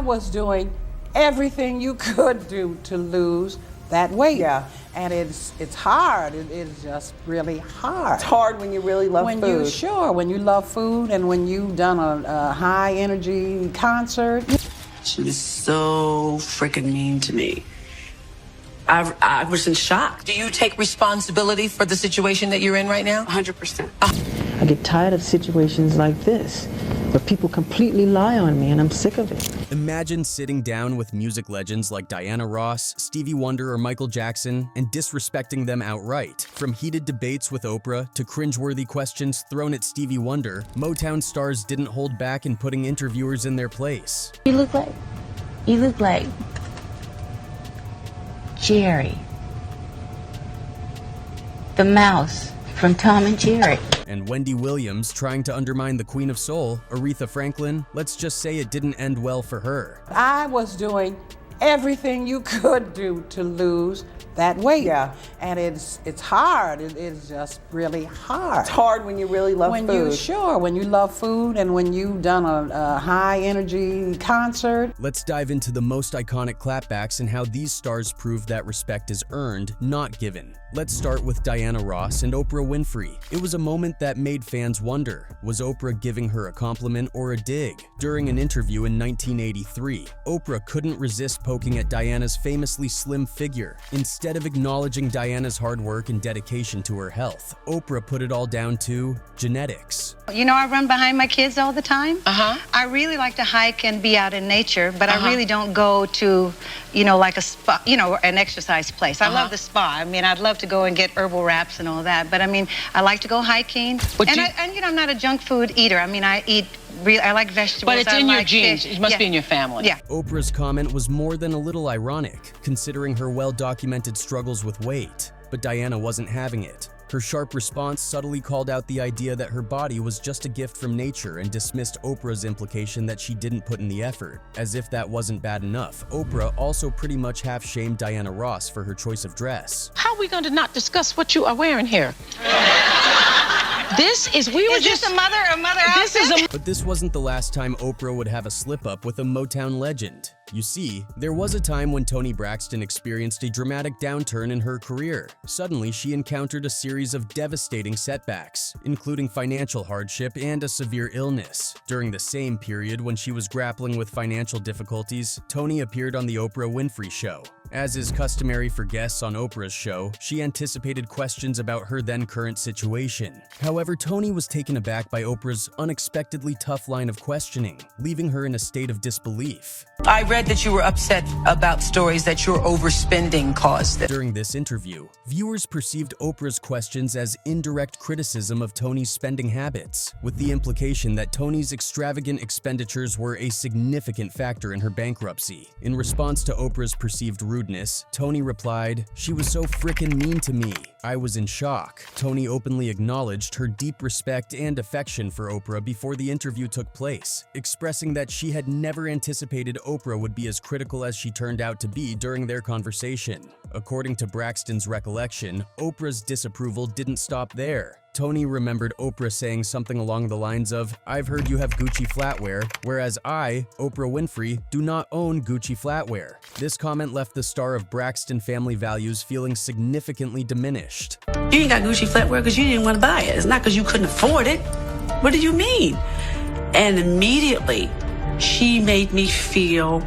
was doing everything you could do to lose that weight. Yeah. And it's hard. It is just really hard. It's hard when you really love food. When you love food and when you've done a high energy concert. She was so freaking mean to me. I was in shock. Do you take responsibility for the situation that you're in right now? 100%. I get tired of situations like this, where people completely lie on me, and I'm sick of it. Imagine sitting down with music legends like Diana Ross, Stevie Wonder, or Michael Jackson and disrespecting them outright. From heated debates with Oprah to cringeworthy questions thrown at Stevie Wonder, Motown stars didn't hold back in putting interviewers in their place. You look like Jerry, the mouse from Tom and Jerry. And Wendy Williams trying to undermine the Queen of Soul, Aretha Franklin, let's just say it didn't end well for her. I was doing everything you could do to lose that weight. Yeah. And it's hard. It is just really hard. It's hard when you really love food. When you love food and when you've done a high energy concert. Let's dive into the most iconic clapbacks and how these stars prove that respect is earned, not given. Let's start with Diana Ross and Oprah Winfrey. It was a moment that made fans wonder, was Oprah giving her a compliment or a dig? During an interview in 1983, Oprah couldn't resist poking at Diana's famously slim figure. Instead of acknowledging Diana's hard work and dedication to her health, Oprah put it all down to genetics. You know, I run behind my kids all the time. I really like to hike and be out in nature, but I really don't go to, like a spa, an exercise place. I love the spa. I mean, I'd love to go and get herbal wraps and all that, but I mean, I like to go hiking. I'm not a junk food eater. I mean, I like vegetables. But it's in your genes. Fish. It must be in your family. Yeah. Oprah's comment was more than a little ironic, considering her well-documented struggles with weight. But Diana wasn't having it. Her sharp response subtly called out the idea that her body was just a gift from nature and dismissed Oprah's implication that she didn't put in the effort. As if that wasn't bad enough, Oprah also pretty much half-shamed Diana Ross for her choice of dress. How are we going to not discuss what you are wearing here? This is a mother outfit? But this wasn't the last time Oprah would have a slip-up with a Motown legend. You see, there was a time when Toni Braxton experienced a dramatic downturn in her career. Suddenly, she encountered a series of devastating setbacks, including financial hardship and a severe illness. During the same period when she was grappling with financial difficulties, Toni appeared on The Oprah Winfrey Show. As is customary for guests on Oprah's show, she anticipated questions about her then-current situation. However, Toni was taken aback by Oprah's unexpectedly tough line of questioning, leaving her in a state of disbelief. I read that you were upset about stories that your overspending caused. During this interview, viewers perceived Oprah's questions as indirect criticism of Toni's spending habits, with the implication that Toni's extravagant expenditures were a significant factor in her bankruptcy. In response to Oprah's perceived rudeness, Toni replied, "She was so frickin' mean to me. I was in shock." Toni openly acknowledged her deep respect and affection for Oprah before the interview took place, expressing that she had never anticipated Oprah would be as critical as she turned out to be during their conversation. According to Braxton's recollection, Oprah's disapproval didn't stop there. Toni remembered Oprah saying something along the lines of, "I've heard you have Gucci flatware, whereas I, Oprah Winfrey, do not own Gucci flatware." This comment left the star of Braxton Family Values feeling significantly diminished. You ain't got Gucci flatware because you didn't want to buy it. It's not because you couldn't afford it. What do you mean? And immediately, she made me feel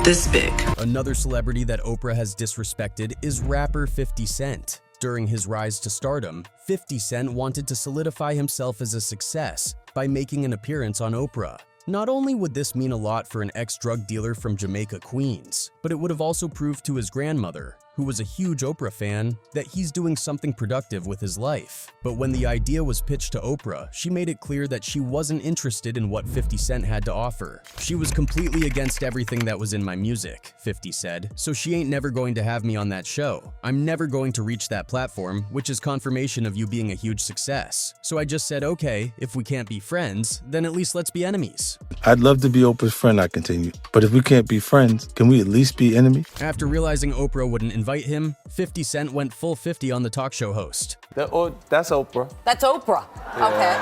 this big. Another celebrity that Oprah has disrespected is rapper 50 Cent. During his rise to stardom, 50 Cent wanted to solidify himself as a success by making an appearance on Oprah. Not only would this mean a lot for an ex-drug dealer from Jamaica, Queens, but it would have also proved to his grandmother, who was a huge Oprah fan, that he's doing something productive with his life. But when the idea was pitched to Oprah, she made it clear that she wasn't interested in what 50 Cent had to offer. "She was completely against everything that was in my music," 50 said, "so she ain't never going to have me on that show. I'm never going to reach that platform, which is confirmation of you being a huge success. So I just said, okay, if we can't be friends, then at least let's be enemies." "I'd love to be Oprah's friend," I continued, "but if we can't be friends, can we at least be enemies?" After realizing Oprah wouldn't invite him, 50 Cent went full 50 on the talk show host. That's Oprah. That's Oprah. Okay.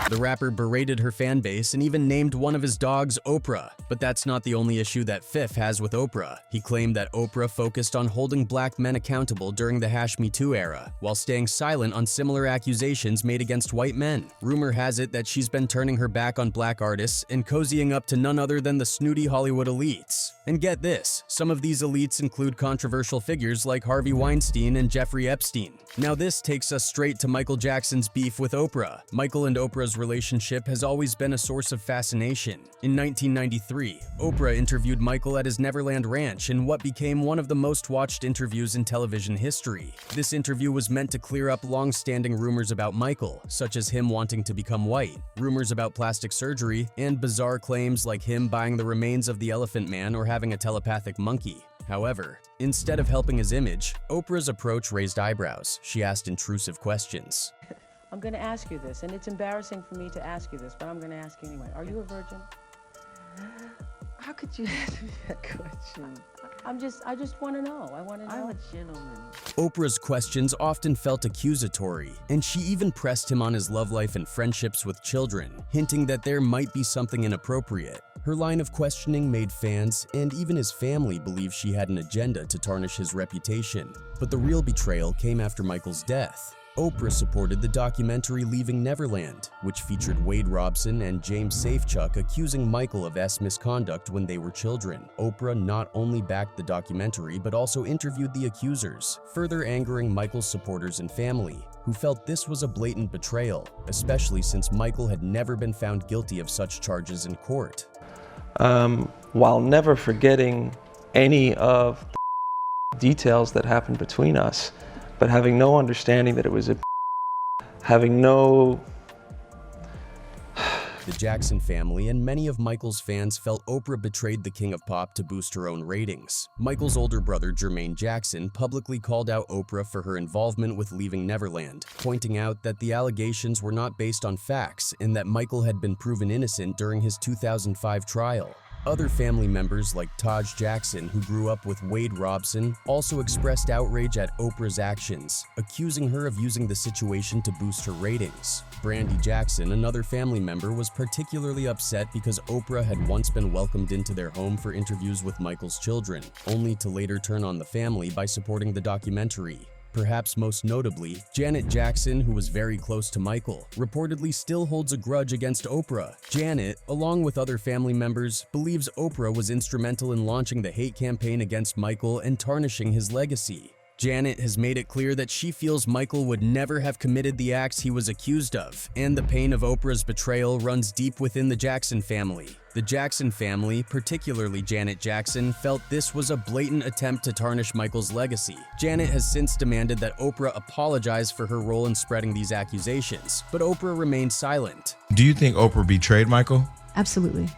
The rapper berated her fan base and even named one of his dogs Oprah. But that's not the only issue that Fifth has with Oprah. He claimed that Oprah focused on holding black men accountable during the #Me Too era, while staying silent on similar accusations made against white men. Rumor has it that she's been turning her back on black artists and cozying up to none other than the snooty Hollywood elites. And get this, some of these elites include controversial figures like Harvey Weinstein and Jeffrey Epstein. Now this takes us straight to Michael Jackson's beef with Oprah. Michael and Oprah's relationship has always been a source of fascination. In 1993, Oprah interviewed Michael at his Neverland Ranch in what became one of the most watched interviews in television history. This interview was meant to clear up long-standing rumors about Michael, such as him wanting to become white, rumors about plastic surgery, and bizarre claims like him buying the remains of the Elephant Man or having a telepathic monkey. However, instead of helping his image, Oprah's approach raised eyebrows. She asked intrusive questions. I'm going to ask you this, and it's embarrassing for me to ask you this, but I'm going to ask you anyway. Are you a virgin? How could you ask me that question? I just want to know. I want to know. I'm a gentleman. Oprah's questions often felt accusatory, and she even pressed him on his love life and friendships with children, hinting that there might be something inappropriate. Her line of questioning made fans and even his family believe she had an agenda to tarnish his reputation. But the real betrayal came after Michael's death. Oprah supported the documentary Leaving Neverland, which featured Wade Robson and James Safechuck accusing Michael of misconduct when they were children. Oprah not only backed the documentary but also interviewed the accusers, further angering Michael's supporters and family, who felt this was a blatant betrayal, especially since Michael had never been found guilty of such charges in court. While never forgetting any of the details that happened between us, but having no understanding that it was having no... The Jackson family and many of Michael's fans felt Oprah betrayed the king of pop to boost her own ratings. Michael's older brother, Jermaine Jackson, publicly called out Oprah for her involvement with Leaving Neverland, pointing out that the allegations were not based on facts and that Michael had been proven innocent during his 2005 trial. Other family members like Taj Jackson, who grew up with Wade Robson, also expressed outrage at Oprah's actions, accusing her of using the situation to boost her ratings. Brandy Jackson, another family member, was particularly upset because Oprah had once been welcomed into their home for interviews with Michael's children, only to later turn on the family by supporting the documentary. Perhaps most notably, Janet Jackson, who was very close to Michael, reportedly still holds a grudge against Oprah. Janet, along with other family members, believes Oprah was instrumental in launching the hate campaign against Michael and tarnishing his legacy. Janet has made it clear that she feels Michael would never have committed the acts he was accused of, and the pain of Oprah's betrayal runs deep within the Jackson family. The Jackson family, particularly Janet Jackson, felt this was a blatant attempt to tarnish Michael's legacy. Janet has since demanded that Oprah apologize for her role in spreading these accusations, but Oprah remained silent. Do you think Oprah betrayed Michael? Absolutely.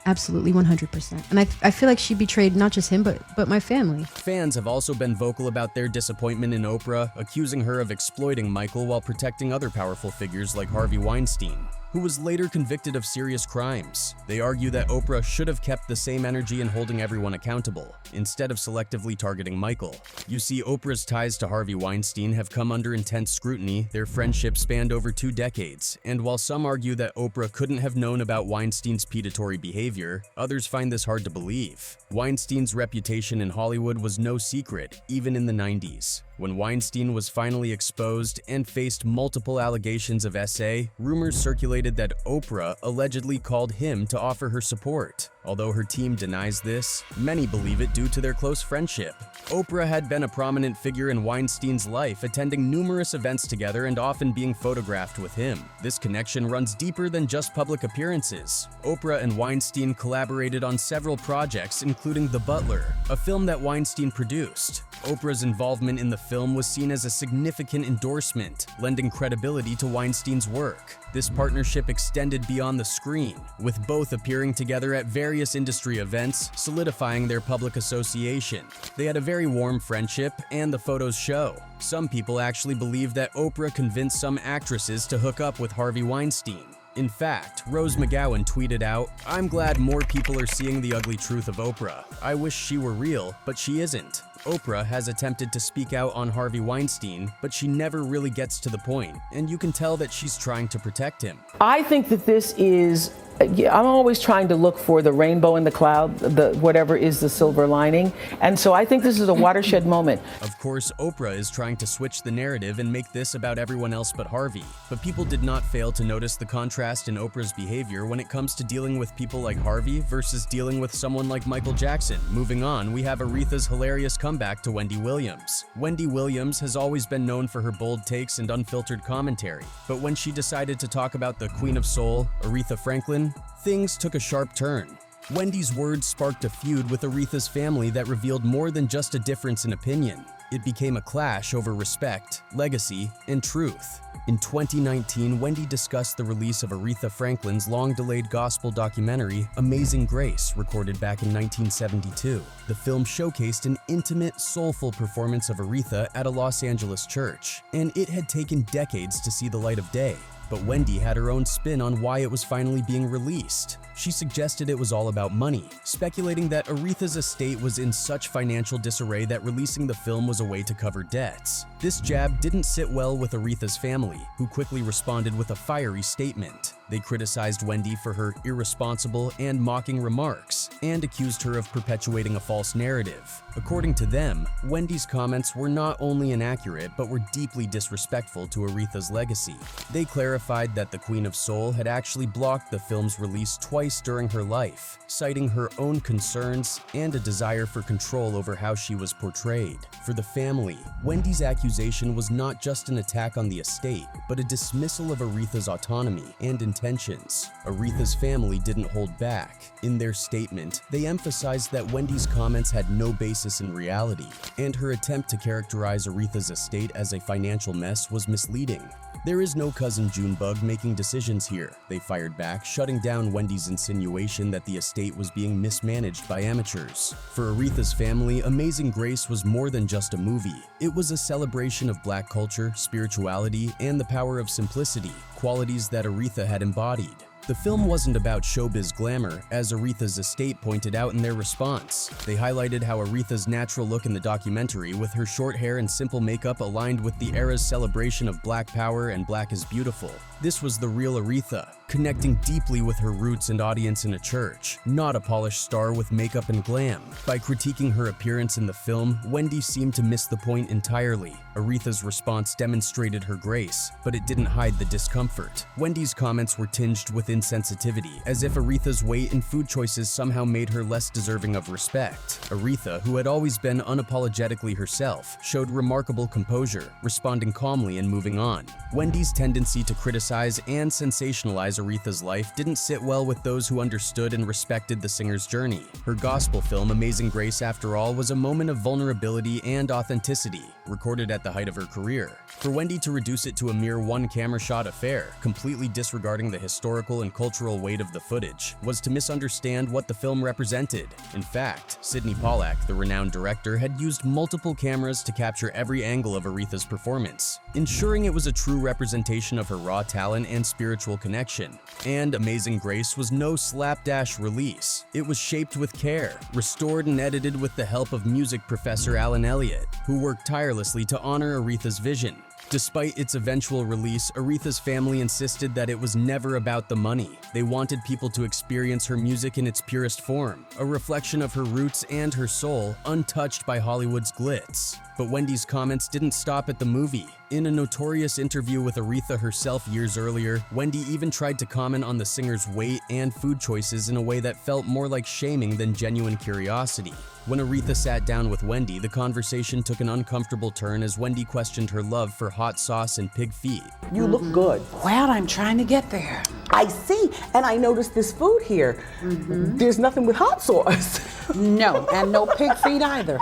Absolutely, 100%. And I feel like she betrayed not just him, but my family. Fans have also been vocal about their disappointment in Oprah, accusing her of exploiting Michael while protecting other powerful figures like Harvey Weinstein, who was later convicted of serious crimes. They argue that Oprah should have kept the same energy in holding everyone accountable, instead of selectively targeting Michael. You see, Oprah's ties to Harvey Weinstein have come under intense scrutiny. Their friendship spanned over 2 decades, and while some argue that Oprah couldn't have known about Weinstein's predatory behavior, others find this hard to believe. Weinstein's reputation in Hollywood was no secret, even in the 90s. When Weinstein was finally exposed and faced multiple allegations of SA, rumors circulated that Oprah allegedly called him to offer her support. Although her team denies this, many believe it due to their close friendship. Oprah had been a prominent figure in Weinstein's life, attending numerous events together and often being photographed with him. This connection runs deeper than just public appearances. Oprah and Weinstein collaborated on several projects, including The Butler, a film that Weinstein produced. Oprah's involvement in the film was seen as a significant endorsement, lending credibility to Weinstein's work. This partnership extended beyond the screen, with both appearing together at various industry events, solidifying their public association. They had a very warm friendship, and the photos show. Some people actually believe that Oprah convinced some actresses to hook up with Harvey Weinstein. In fact, Rose McGowan tweeted out, "I'm glad more people are seeing the ugly truth of Oprah. I wish she were real, but she isn't. Oprah has attempted to speak out on Harvey Weinstein, but she never really gets to the point, and you can tell that she's trying to protect him." I think that this is, I'm always trying to look for the rainbow in the cloud, whatever is the silver lining, and so I think this is a watershed moment. Of course, Oprah is trying to switch the narrative and make this about everyone else but Harvey, but people did not fail to notice the contrast in Oprah's behavior when it comes to dealing with people like Harvey versus dealing with someone like Michael Jackson. Moving on, we have Aretha's hilarious comeback to Wendy Williams. Wendy Williams has always been known for her bold takes and unfiltered commentary, but when she decided to talk about the Queen of Soul, Aretha Franklin, things took a sharp turn. Wendy's words sparked a feud with Aretha's family that revealed more than just a difference in opinion. It became a clash over respect, legacy, and truth. In 2019, Wendy discussed the release of Aretha Franklin's long-delayed gospel documentary, Amazing Grace, recorded back in 1972. The film showcased an intimate, soulful performance of Aretha at a Los Angeles church, and it had taken decades to see the light of day. But Wendy had her own spin on why it was finally being released. She suggested it was all about money, speculating that Aretha's estate was in such financial disarray that releasing the film was a way to cover debts. This jab didn't sit well with Aretha's family, who quickly responded with a fiery statement. They criticized Wendy for her irresponsible and mocking remarks, and accused her of perpetuating a false narrative. According to them, Wendy's comments were not only inaccurate, but were deeply disrespectful to Aretha's legacy. They clarified that the Queen of Soul had actually blocked the film's release twice during her life, citing her own concerns and a desire for control over how she was portrayed. For the family, Wendy's accusation was not just an attack on the estate, but a dismissal of Aretha's autonomy and intentions. Aretha's family didn't hold back. In their statement, they emphasized that Wendy's comments had no basis in reality, and her attempt to characterize Aretha's estate as a financial mess was misleading. "There is no cousin Junebug making decisions here," they fired back, shutting down Wendy's insinuation that the estate was being mismanaged by amateurs. For Aretha's family, Amazing Grace was more than just a movie. It was a celebration of Black culture, spirituality, and the power of simplicity, qualities that Aretha had embodied. The film wasn't about showbiz glamour, as Aretha's estate pointed out in their response. They highlighted how Aretha's natural look in the documentary, with her short hair and simple makeup, aligned with the era's celebration of Black power and Black is beautiful. This was the real Aretha, connecting deeply with her roots and audience in a church, not a polished star with makeup and glam. By critiquing her appearance in the film, Wendy seemed to miss the point entirely. Aretha's response demonstrated her grace, but it didn't hide the discomfort. Wendy's comments were tinged with insensitivity, as if Aretha's weight and food choices somehow made her less deserving of respect. Aretha, who had always been unapologetically herself, showed remarkable composure, responding calmly and moving on. Wendy's tendency to criticize and sensationalize Aretha's life didn't sit well with those who understood and respected the singer's journey. Her gospel film, Amazing Grace, after all, was a moment of vulnerability and authenticity, recorded at the height of her career. For Wendy to reduce it to a mere one-camera shot affair, completely disregarding the historical and cultural weight of the footage, was to misunderstand what the film represented. In fact, Sidney Pollack, the renowned director, had used multiple cameras to capture every angle of Aretha's performance, ensuring it was a true representation of her raw talent and spiritual connection. And Amazing Grace was no slapdash release. It was shaped with care, restored and edited with the help of music professor Alan Elliott, who worked tirelessly to honor Aretha's vision. Despite its eventual release, Aretha's family insisted that it was never about the money. They wanted people to experience her music in its purest form, a reflection of her roots and her soul, untouched by Hollywood's glitz. But Wendy's comments didn't stop at the movie. In a notorious interview with Aretha herself years earlier, Wendy even tried to comment on the singer's weight and food choices in a way that felt more like shaming than genuine curiosity. When Aretha sat down with Wendy, the conversation took an uncomfortable turn as Wendy questioned her love for hot sauce and pig feet. You look good. Well, I'm trying to get there. I see, and I noticed this food here. There's nothing with hot sauce. No, and no pig feet either.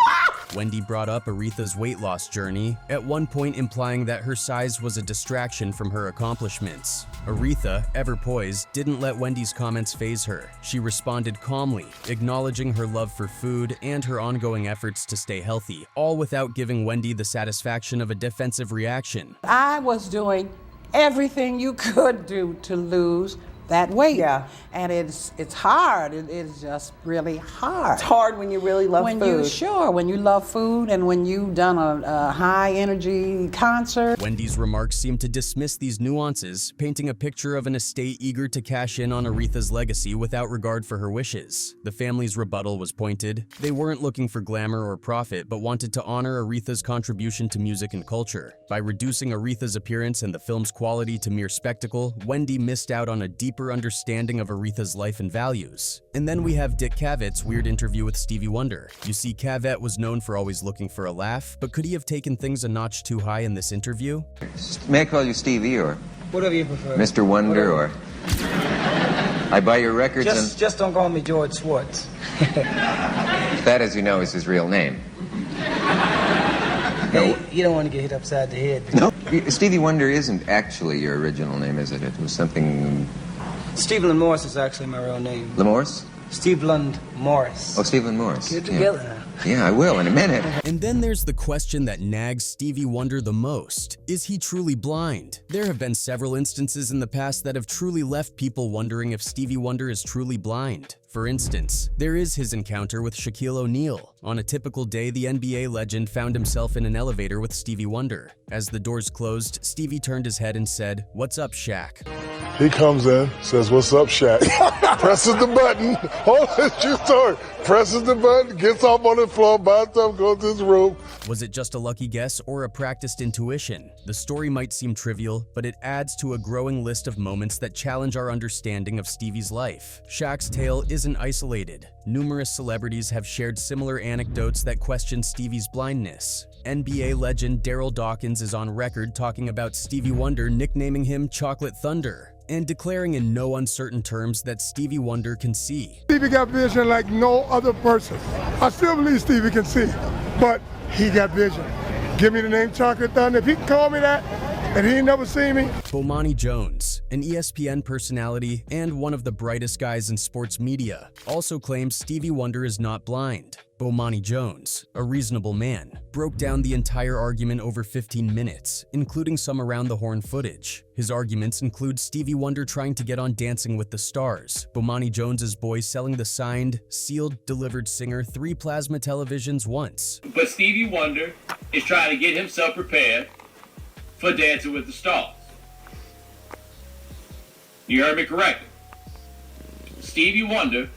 Wendy brought up Aretha's weight loss journey, at one point implying that her size was a distraction from her accomplishments. Aretha, ever poised, didn't let Wendy's comments faze her. She responded calmly, acknowledging her love for food and her ongoing efforts to stay healthy, all without giving Wendy the satisfaction of a defensive reaction. I was doing everything you could do to lose that weight. Yeah. And it's hard. It is just really hard. It's hard when you really love food. When you love food and when you've done a high energy concert. Wendy's remarks seem to dismiss these nuances, painting a picture of an estate eager to cash in on Aretha's legacy without regard for her wishes. The family's rebuttal was pointed. They weren't looking for glamour or profit, but wanted to honor Aretha's contribution to music and culture. By reducing Aretha's appearance and the film's quality to mere spectacle, Wendy missed out on a deeper understanding of Aretha's life and values. And then we have Dick Cavett's weird interview with Stevie Wonder. You see, Cavett was known for always looking for a laugh, but could he have taken things a notch too high in this interview? May I call you Stevie or whatever you prefer? Mr. Wonder or I buy your records just don't call me George Schwartz. That, as you know, is his real name. Hey, you don't want to get hit upside the head. No, Stevie Wonder isn't actually your original name, is it? It was something... Stevland Morris is actually my real name. Lamorse? Stevland Morris. Oh, Stevland Morris. Get together now. Yeah, I will in a minute. And then there's the question that nags Stevie Wonder the most. Is he truly blind? There have been several instances in the past that have truly left people wondering if Stevie Wonder is truly blind. For instance, there is his encounter with Shaquille O'Neal. On a typical day, the NBA legend found himself in an elevator with Stevie Wonder. As the doors closed, Stevie turned his head and said, "What's up, Shaq?" He comes in, says, "What's up, Shaq?" Presses the button. Hold on, true story. Presses the button, gets off on the floor, bathtub, goes to his room. Was it just a lucky guess or a practiced intuition? The story might seem trivial, but it adds to a growing list of moments that challenge our understanding of Stevie's life. Shaq's tale isn't isolated. Numerous celebrities have shared similar anecdotes that question Stevie's blindness. NBA legend Daryl Dawkins is on record talking about Stevie Wonder nicknaming him Chocolate Thunder, and declaring in no uncertain terms that Stevie Wonder can see. Stevie got vision like no other person. I still believe Stevie can see, but he got vision. Give me the name Chocolate Thunder. If he can call me that, and he ain't never seen me. Bomani Jones, an ESPN personality and one of the brightest guys in sports media, also claims Stevie Wonder is not blind. Bomani Jones, a reasonable man, broke down the entire argument over 15 minutes, including some around the horn footage. His arguments include Stevie Wonder trying to get on Dancing with the Stars, Bomani Jones's boy selling the signed, sealed, delivered singer 3 plasma televisions once. But Stevie Wonder is trying to get himself prepared for Dancing with the Stars. You heard me correctly. Stevie Wonder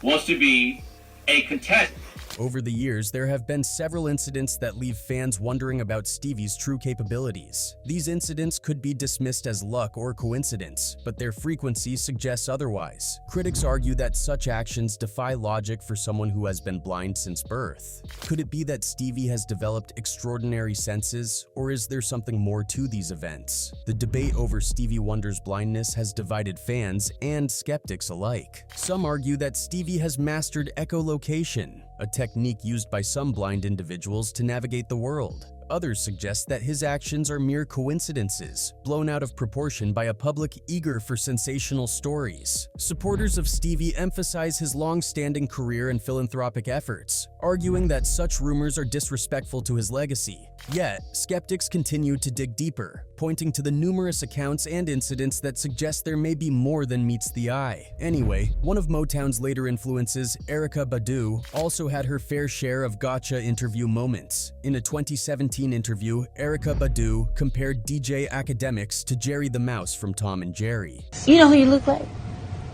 wants to be a contestant. Over the years, there have been several incidents that leave fans wondering about Stevie's true capabilities. These incidents could be dismissed as luck or coincidence, but their frequency suggests otherwise. Critics argue that such actions defy logic for someone who has been blind since birth. Could it be that Stevie has developed extraordinary senses, or is there something more to these events? The debate over Stevie Wonder's blindness has divided fans and skeptics alike. Some argue that Stevie has mastered echolocation, a technique used by some blind individuals to navigate the world. Others suggest that his actions are mere coincidences, blown out of proportion by a public eager for sensational stories. Supporters of Stevie emphasize his long-standing career and philanthropic efforts, arguing that such rumors are disrespectful to his legacy. Yet, skeptics continue to dig deeper, pointing to the numerous accounts and incidents that suggest there may be more than meets the eye. Anyway, one of Motown's later influences, Erykah Badu, also had her fair share of gotcha interview moments. In a 2017 interview, Erykah Badu compared DJ Academics to Jerry the Mouse from Tom and Jerry. You know who you look like?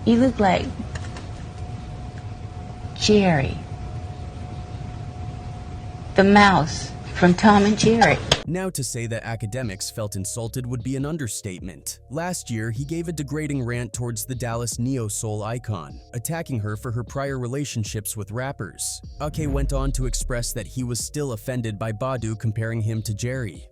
You look like Jerry, the mouse from Tom and Jerry. Now, to say that Academics felt insulted would be an understatement. Last year, he gave a degrading rant towards the Dallas neo-soul icon, attacking her for her prior relationships with rappers. Ake went on to express that he was still offended by Badu comparing him to Jerry.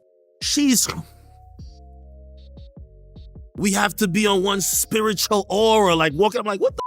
We have to be on one spiritual aura, like walking. I'm like, what the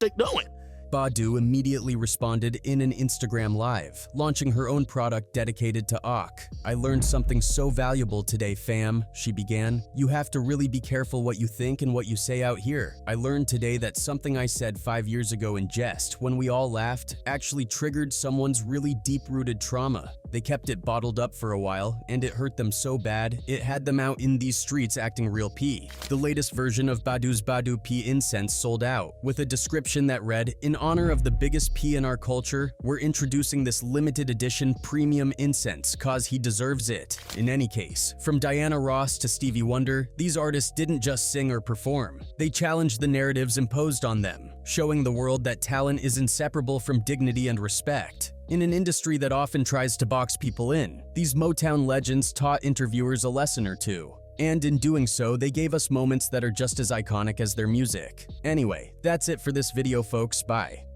they doing? Badu immediately responded in an Instagram Live, launching her own product dedicated to Ak. "I learned something so valuable today, fam," she began. "You have to really be careful what you think and what you say out here. I learned today that something I said 5 years ago in jest, when we all laughed, actually triggered someone's really deep-rooted trauma. They kept it bottled up for a while, and it hurt them so bad, it had them out in these streets acting real pee." The latest version of Badu's Badu Pee incense sold out, with a description that read, "In honor of the biggest pee in our culture, we're introducing this limited edition premium incense, cause he deserves it." In any case, from Diana Ross to Stevie Wonder, these artists didn't just sing or perform. They challenged the narratives imposed on them, showing the world that talent is inseparable from dignity and respect. In an industry that often tries to box people in, these Motown legends taught interviewers a lesson or two. And in doing so, they gave us moments that are just as iconic as their music. Anyway, that's it for this video, folks. Bye.